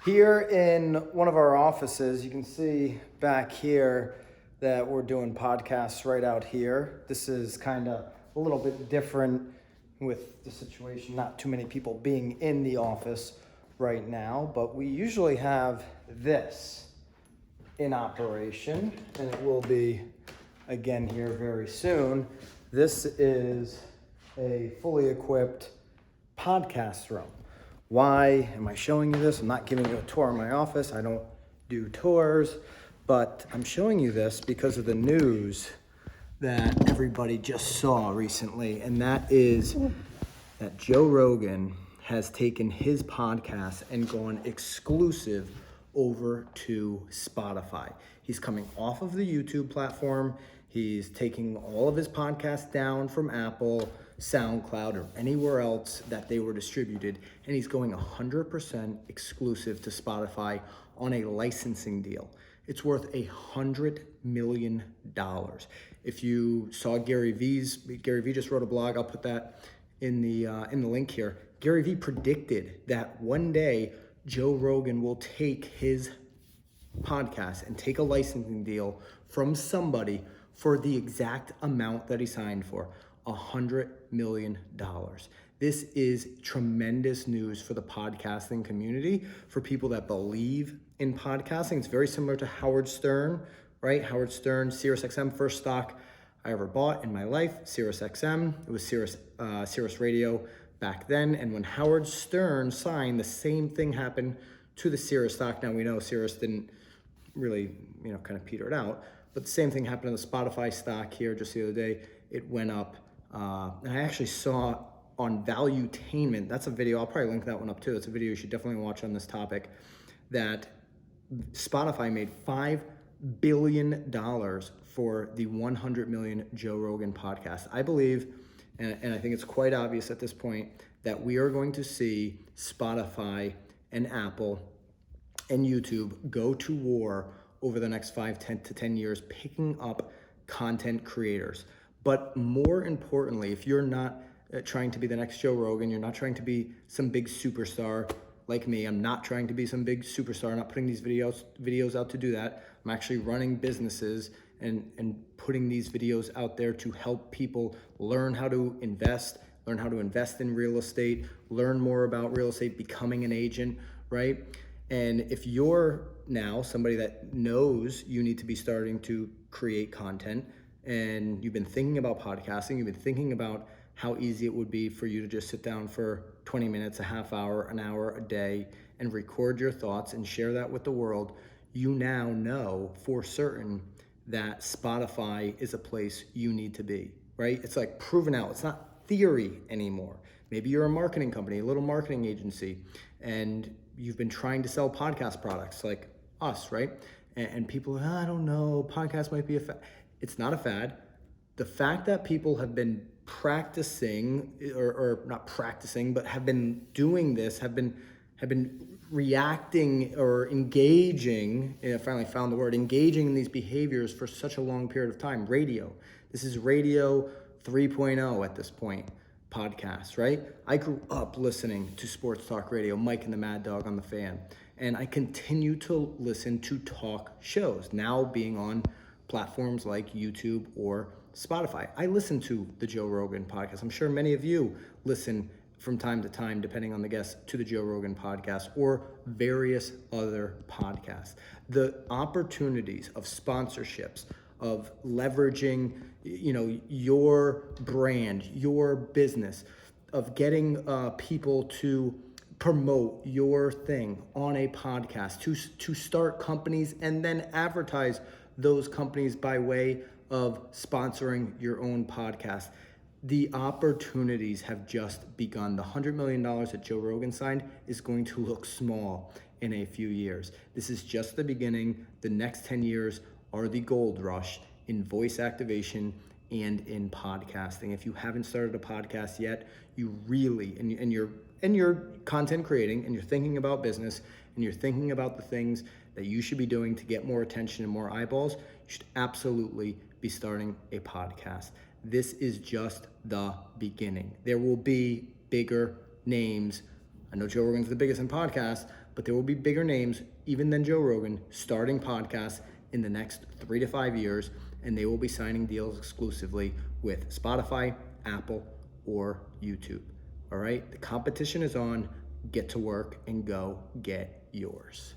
Here in one of our offices, you can see back here that we're doing podcasts right out here. This is kind of a little bit different with the situation, not too many people being in the office right now, but we usually have this in operation, and it will be again here very soon. This is a fully equipped podcast room. Why am I showing you this? I'm not giving you a tour of my office. I don't do tours, but I'm showing you this because of the news that everybody just saw recently, and that is that Joe Rogan has taken his podcast and gone exclusive over to Spotify. He's coming off of the YouTube platform. He's taking all of his podcasts down from Apple, SoundCloud, or anywhere else that they were distributed, and he's going 100% exclusive to Spotify on a licensing deal. It's worth $100 million. If you saw Gary Vee just wrote a blog. I'll put that in the link here. Gary Vee predicted that one day Joe Rogan will take his podcast and take a licensing deal from somebody for the exact amount that he signed for, $100 million. This is tremendous news for the podcasting community, for people that believe in podcasting. It's very similar to Howard Stern, right? Howard Stern, SiriusXM, first stock I ever bought in my life, SiriusXM. It was Sirius Radio back then. And when Howard Stern signed, the same thing happened to the Sirius stock. Now we know Sirius didn't really, kind of petered out, but the same thing happened to the Spotify stock here just the other day. It went up. And I actually saw on Valuetainment, that's a video, I'll probably link that one up too. It's a video you should definitely watch on this topic, that Spotify made $5 billion for the 100 million Joe Rogan podcast. I believe, and I think it's quite obvious at this point, that we are going to see Spotify and Apple and YouTube go to war over the next 10 years, picking up content creators. But more importantly, if you're not trying to be the next Joe Rogan, you're not trying to be some big superstar like me. I'm not trying to be some big superstar. I'm not putting these videos out to do that. I'm actually running businesses and putting these videos out there to help people learn how to invest in real estate, learn more about real estate, becoming an agent, right? And if you're now somebody that knows you need to be starting to create content, and you've been thinking about podcasting, you've been thinking about how easy it would be for you to just sit down for 20 minutes, a half hour, an hour a day, and record your thoughts and share that with the world, you now know for certain that Spotify is a place you need to be, right? It's like proven out. It's not theory anymore. Maybe you're a marketing company, a little marketing agency, and you've been trying to sell podcast products like us, right? And people, I don't know, podcast might be a fad. It's not a fad. The fact that people have been practicing, or not practicing, but have been doing this, have been reacting or engaging, I finally found the word, engaging in these behaviors for such a long period of time. Radio. This is radio 3.0 at this point. Podcasts, right? I grew up listening to sports talk radio, Mike and the Mad Dog on the Fan, and I continue to listen to talk shows, now being on platforms like YouTube or Spotify. I listen to the Joe Rogan podcast. I'm sure many of you listen from time to time, depending on the guest, to the Joe Rogan podcast or various other podcasts. The opportunities of sponsorships, of leveraging, your brand, your business, of getting people to promote your thing on a podcast, to start companies and then advertise those companies by way of sponsoring your own podcast. The opportunities have just begun. The $100 million that Joe Rogan signed is going to look small in a few years. This is just the beginning. The next 10 years are the gold rush in voice activation and in podcasting. If you haven't started a podcast yet, you really, and you're content creating, and you're thinking about business, and you're thinking about the things that you should be doing to get more attention and more eyeballs, you should absolutely be starting a podcast. This is just the beginning. There will be bigger names. I know Joe Rogan's the biggest in podcasts, but there will be bigger names, even than Joe Rogan, starting podcasts in the next 3 to 5 years, and they will be signing deals exclusively with Spotify, Apple, or YouTube. All right? The competition is on. Get to work and go get yours.